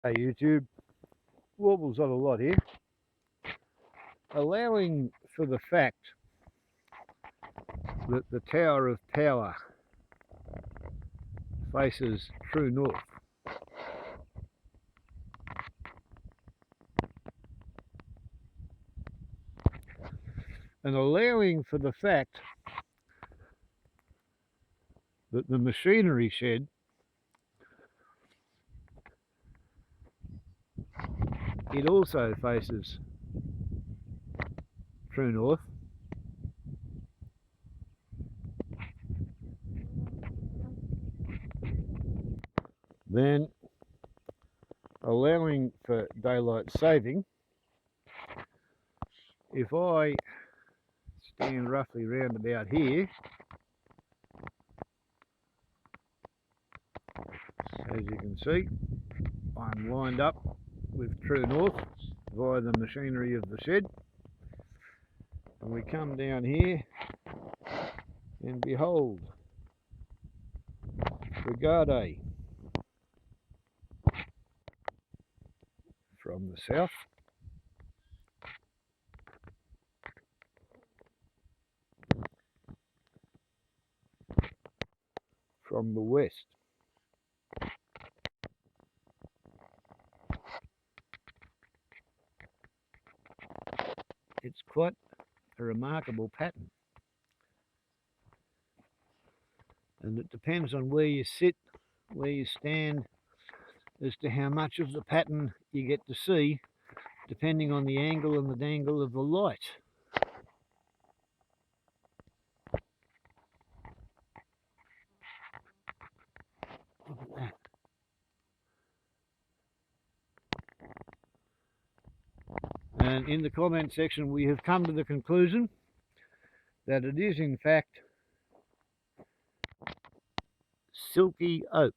Hey YouTube, wobbles on a lot here. Allowing for the fact that the Tower of Power faces true north. And allowing for the fact that the machinery shed it also faces true north. Then allowing for daylight saving, if I stand roughly round about here, as you can see, I'm lined up with true north via the machinery of the shed. And we come down here and behold, Brigade from the south, from the west. It's quite a remarkable pattern, and it depends on where you sit, where you stand, as to how much of the pattern you get to see, depending on the angle and the dangle of the light. Look at that. And in the comment section we have come to the conclusion that it is in fact silky oak,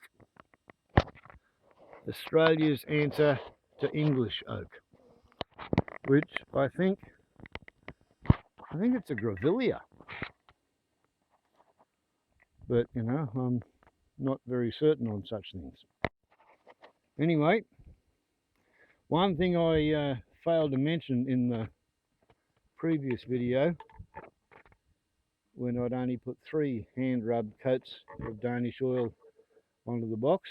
Australia's answer to English oak, which I think it's a grevillea, but you know, I'm not very certain on such things. Anyway, one thing I failed to mention in the previous video, when I'd only put 3 hand rubbed coats of Danish oil onto the box,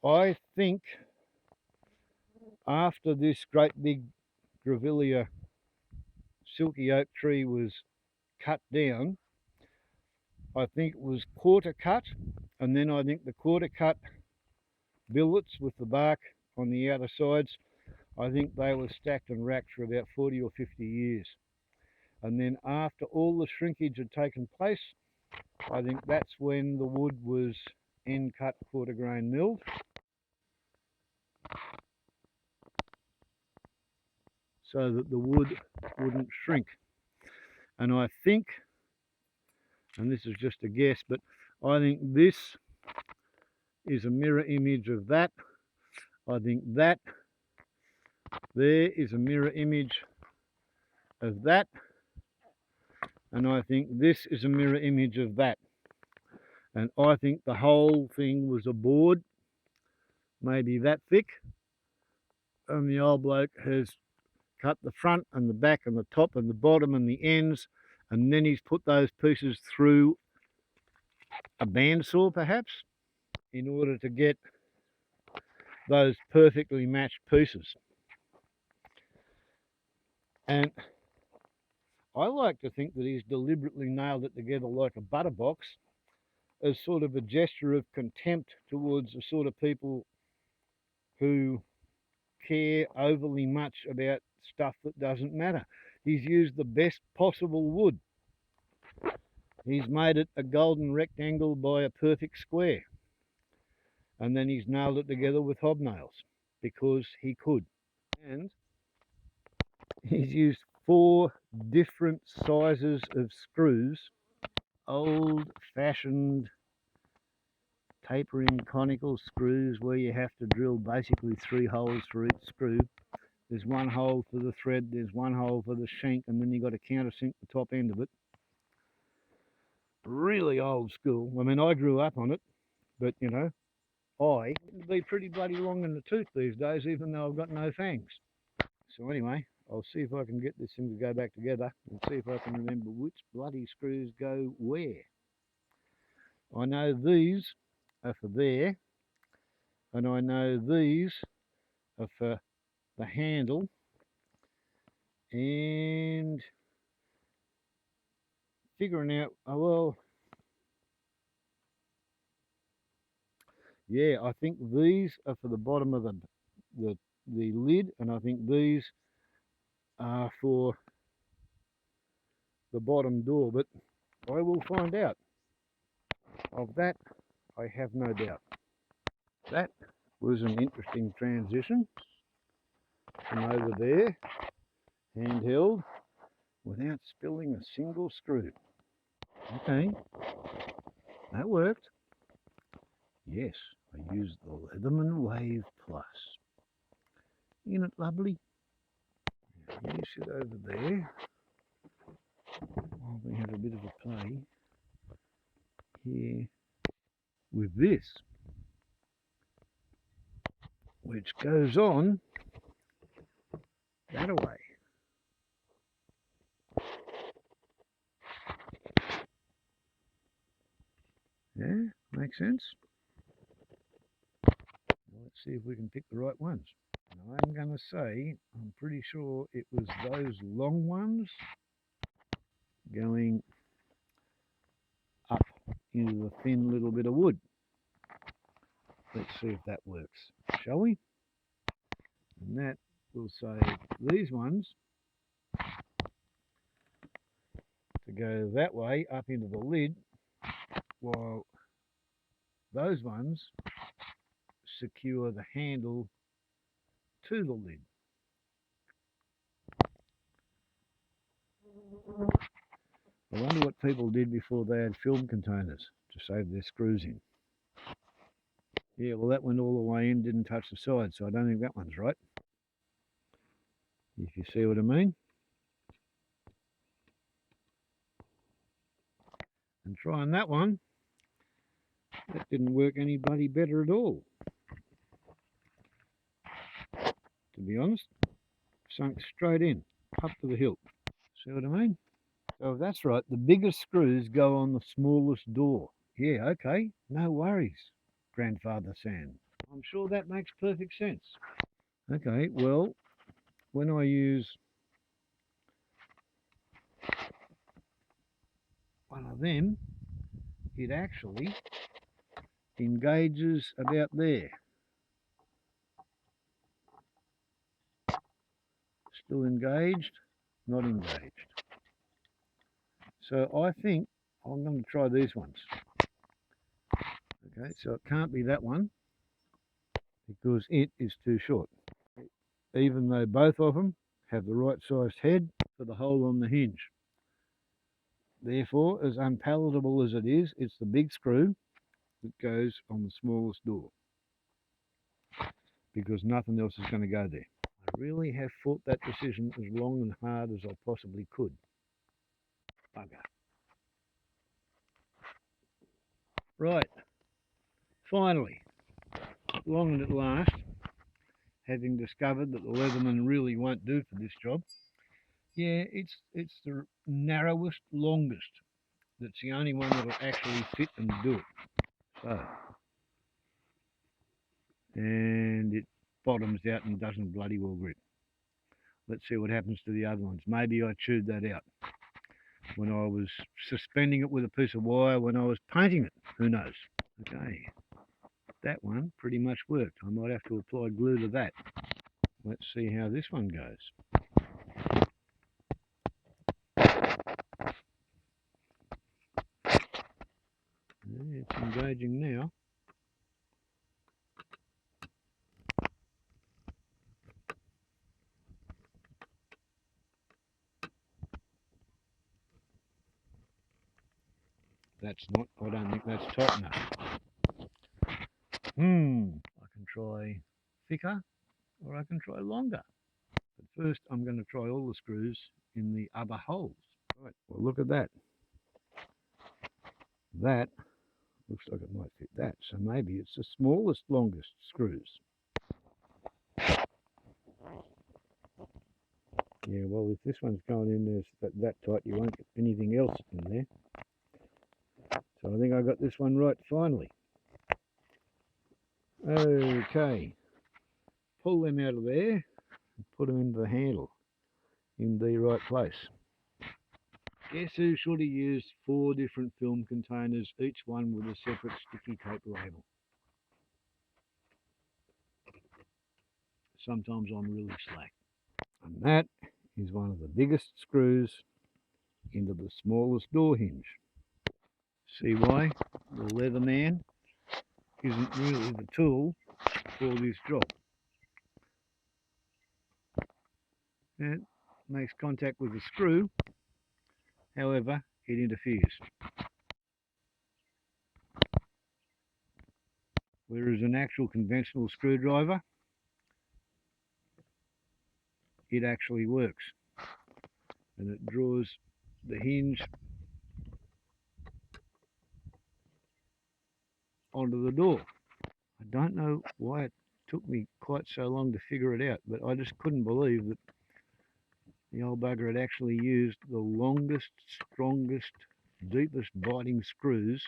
I think after this great big grevillea silky oak tree was cut down, I think it was quarter cut, and then I think the quarter cut billets with the bark on the outer sides, I think they were stacked and racked for about 40 or 50 years. And then after all the shrinkage had taken place, I think that's when the wood was end cut quarter grain milled. So that the wood wouldn't shrink. And I think, and this is just a guess, but I think this is a mirror image of that. I think that there is a mirror image of that. And I think this is a mirror image of that. And I think the whole thing was a board, maybe that thick. And the old bloke has cut the front and the back and the top and the bottom and the ends, and then he's put those pieces through a bandsaw perhaps, in order to get those perfectly matched pieces. And I like to think that he's deliberately nailed it together like a butter box as sort of a gesture of contempt towards the sort of people who care overly much about stuff that doesn't matter. He's used the best possible wood. He's made it a golden rectangle by a perfect square. And then he's nailed it together with hobnails because he could. And he's used 4 different sizes of screws, old-fashioned tapering conical screws where you have to drill basically 3 holes for each screw. There's 1 hole for the thread, there's 1 hole for the shank, and then you've got to countersink the top end of it. Really old school. I mean, I grew up on it, but you know, eye to be pretty bloody long in the tooth these days, even though I've got no fangs. So anyway, I'll see if I can get this thing to go back together and see if I can remember which bloody screws go where. I know these are for there, and I know these are for the handle, and figuring out, oh well, yeah, I think these are for the bottom of the lid, and I think these are for the bottom door, but I will find out. Of that, I have no doubt. That was an interesting transition from over there, handheld, without spilling a single screw. Okay, that worked. Yes, I used the Leatherman Wave Plus. Isn't it lovely? You sit over there while we have a bit of a play here with this, which goes on that away. Yeah, makes sense. Let's see if we can pick the right ones. Now, I'm going to say, I'm pretty sure it was those long ones going up into the thin little bit of wood. Let's see if that works, shall we? And that will say these ones to go that way up into the lid, while those ones secure the handle to the lid. I wonder what people did before they had film containers to save their screws in. Yeah, well, that went all the way in, didn't touch the side, so I don't think that one's right. If you see what I mean. And trying that one, that didn't work any bloody better at all. To be honest, sunk straight in, up to the hilt. See what I mean? So if that's right, the biggest screws go on the smallest door. Yeah, okay, no worries, Grandfather Sam. I'm sure that makes perfect sense. Okay, well, when I use one of them, it actually engages about there. Still engaged, not engaged. So I think I'm going to try these ones. Okay, so it can't be that one because it is too short. Even though both of them have the right sized head for the hole on the hinge. Therefore, as unpalatable as it is, it's the big screw that goes on the smallest door, because nothing else is going to go there. I really have fought that decision as long and hard as I possibly could. Bugger. Right, finally, long and at last, having discovered that the Leatherman really won't do for this job. Yeah, it's the narrowest, longest. That's the only one that'll actually fit and do it. So, and it bottoms out and doesn't bloody well grip. Let's see what happens to the other ones. Maybe I chewed that out when I was suspending it with a piece of wire when I was painting it. Who knows? Okay, that one pretty much worked. I might have to apply glue to that. Let's see how this one goes. It's engaging now. That's not, I don't think that's tight enough. I can try thicker or I can try longer. But first I'm going to try all the screws in the other holes. Right, well look at that. That Looks like it might fit that, so maybe it's the smallest, longest screws. Yeah, well, if this one's going in there that tight, you won't get anything else in there. So I think I got this one right finally. Okay, pull them out of there and put them into the handle in the right place. Guess who should have used 4 different film containers, each one with a separate sticky tape label? Sometimes I'm really slack. And that is one of the biggest screws into the smallest door hinge. See why the leather man isn't really the tool for this job. It makes contact with the screw, however it interferes. Whereas an actual conventional screwdriver, it actually works. And it draws the hinge onto the door. I don't know why it took me quite so long to figure it out, but I just couldn't believe that the old bugger had actually used the longest, strongest, deepest biting screws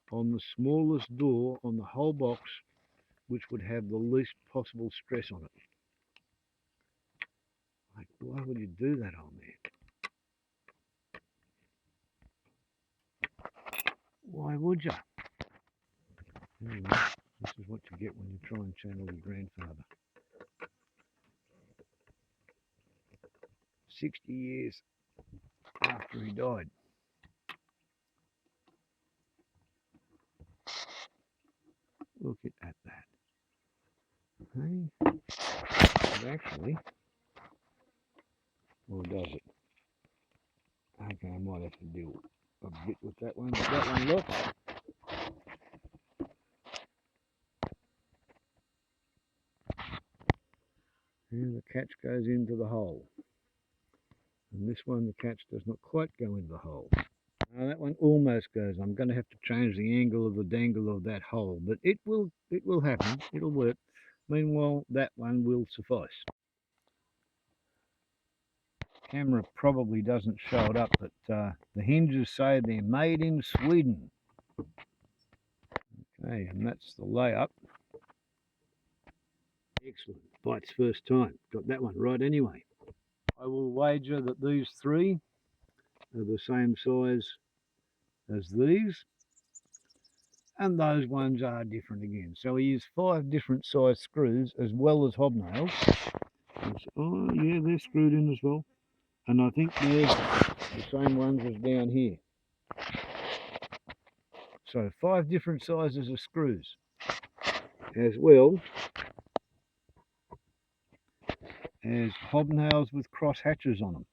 on the smallest door on the whole box, which would have the least possible stress on it. Like, why would you do that, old man? Why would you? Anyway, this is what you get when you try and channel your grandfather. 60 years after he died. Look at that. Hey, it actually, or does it? Okay, I might have to deal a bit with that one. But that one looks. And the catch goes into the hole. And this one, the catch does not quite go into the hole. Now that one almost goes. I'm going to have to change the angle of the dangle of that hole, but it will happen. It'll work. Meanwhile, that one will suffice. Camera probably doesn't show it up, but the hinges say they're made in Sweden. Okay, and that's the layup. Excellent. Bite's first time. Got that one right anyway. I will wager that these 3 are the same size as these, and those ones are different again. So we use 5 different size screws as well as hobnails. Oh yeah, they're screwed in as well, and I think they're the same ones as down here. So 5 different sizes of screws, as well as hobnails with cross hatches on them,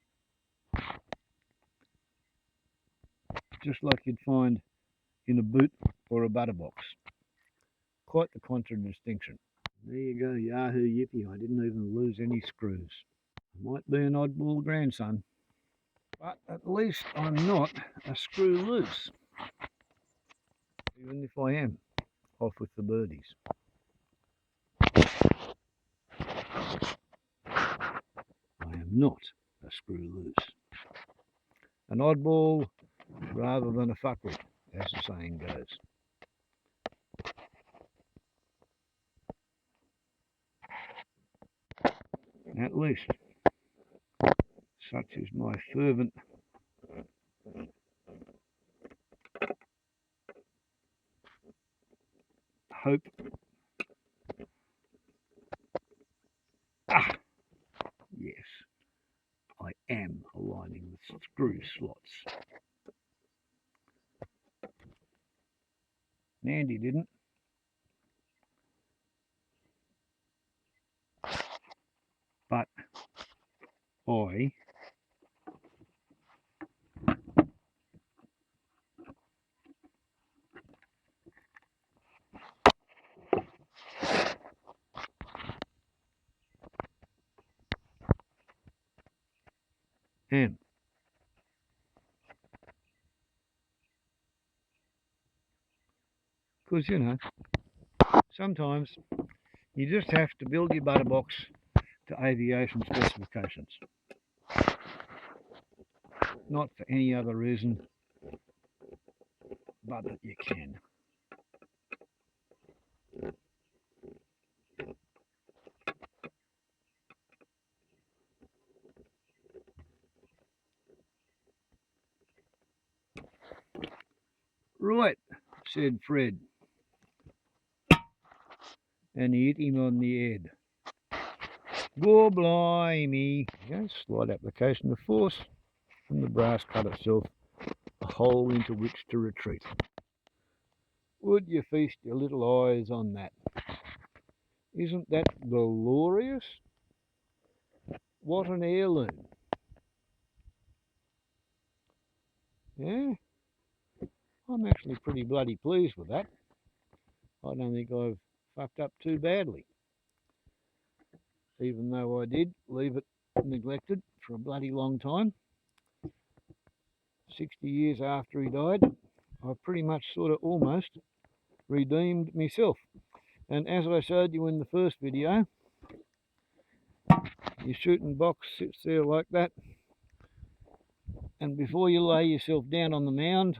just like you'd find in a boot or a butter box. Quite the contradistinction. There you go, yahoo yippee, I didn't even lose any screws. I might be an oddball grandson, but at least I'm not a screw loose, even if I am off with the birdies. I am not a screw loose. An oddball rather than a fuckwit, as the saying goes. At least, such is my fervent hope. Ah, yes, I am aligning the screw slots. Nandy didn't. But I am. because, you know, sometimes you just have to build your butter box to aviation specifications. Not for any other reason but that you can. Right, said Fred. And he hit him on the head. Go blimey. Yeah, slight application of force, and the brass cut itself a hole into which to retreat. Would you feast your little eyes on that? Isn't that glorious? What an heirloom. Yeah, I'm actually pretty bloody pleased with that. I don't think I've fucked up too badly, even though I did leave it neglected for a bloody long time. 60 years after he died, I've pretty much sort of almost redeemed myself. And as I showed you in the first video, your shooting box sits there like that, and before you lay yourself down on the mound,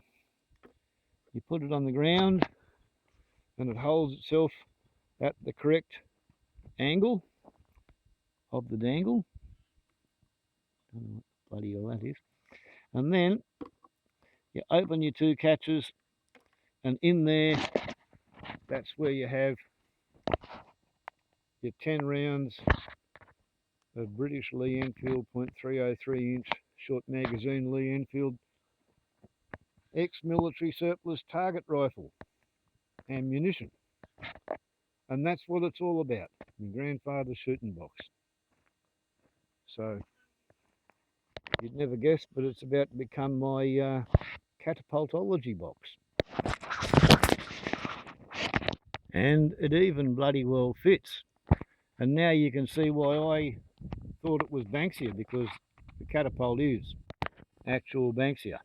you put it on the ground and it holds itself at the correct angle of the dangle. I don't know what bloody hell that is. And then you open your two catches, and in there, that's where you have your 10 rounds of British Lee Enfield .303 inch short magazine Lee Enfield ex-military surplus target rifle ammunition. And that's what it's all about, my grandfather's shooting box. So you'd never guess, but it's about to become my catapultology box. And it even bloody well fits. And now you can see why I thought it was Banksia, because the catapult is actual Banksia.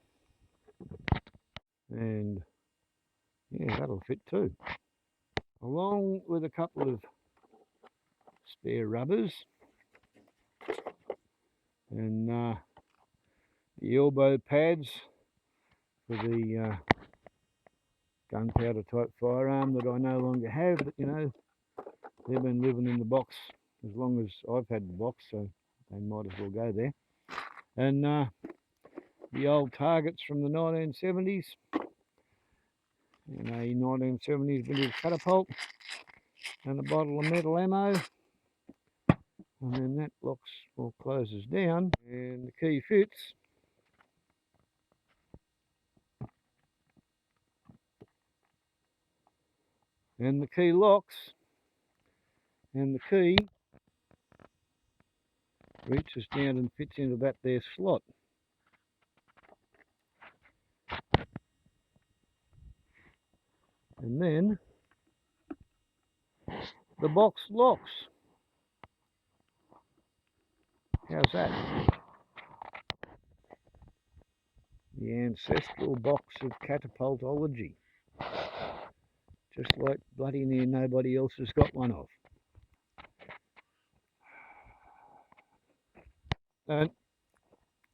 And yeah, that'll fit too. Along with a couple of spare rubbers and the elbow pads for the gunpowder type firearm that I no longer have, but you know, they've been living in the box as long as I've had the box, so they might as well go there. And the old targets from the 1970s, and a 1970s vintage catapult, and a bottle of metal ammo, and then that locks or closes down, and the key fits. And the key locks, and the key reaches down and fits into that there slot. And then the box locks. How's that? The ancestral box of catapultology. Just like bloody near nobody else has got one of. And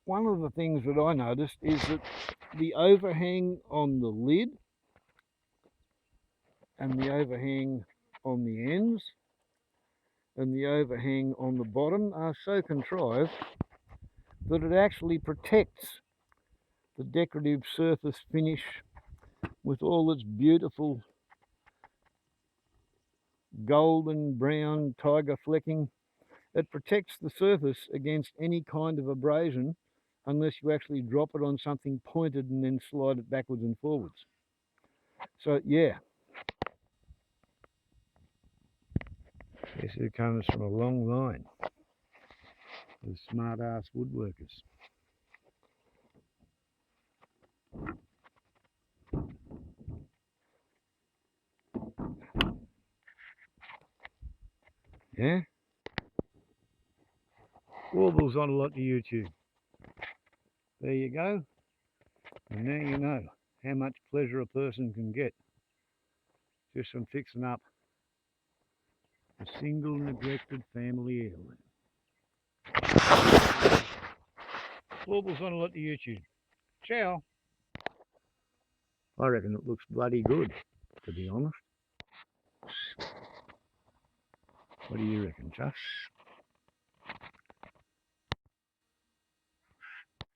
one of the things that I noticed is that the overhang on the lid and the overhang on the ends and the overhang on the bottom are so contrived that it actually protects the decorative surface finish with all its beautiful golden brown tiger flecking. It protects the surface against any kind of abrasion unless you actually drop it on something pointed and then slide it backwards and forwards. So yeah, guess who comes from a long line of smart ass woodworkers. Yeah? Warbles on a lot to YouTube. There you go. And now you know how much pleasure a person can get Just from fixing up a single neglected family heirloom. Baubles on a lot to YouTube. Ciao. I reckon it looks bloody good, to be honest. What do you reckon, Chuck?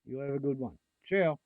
You have a good one. Ciao.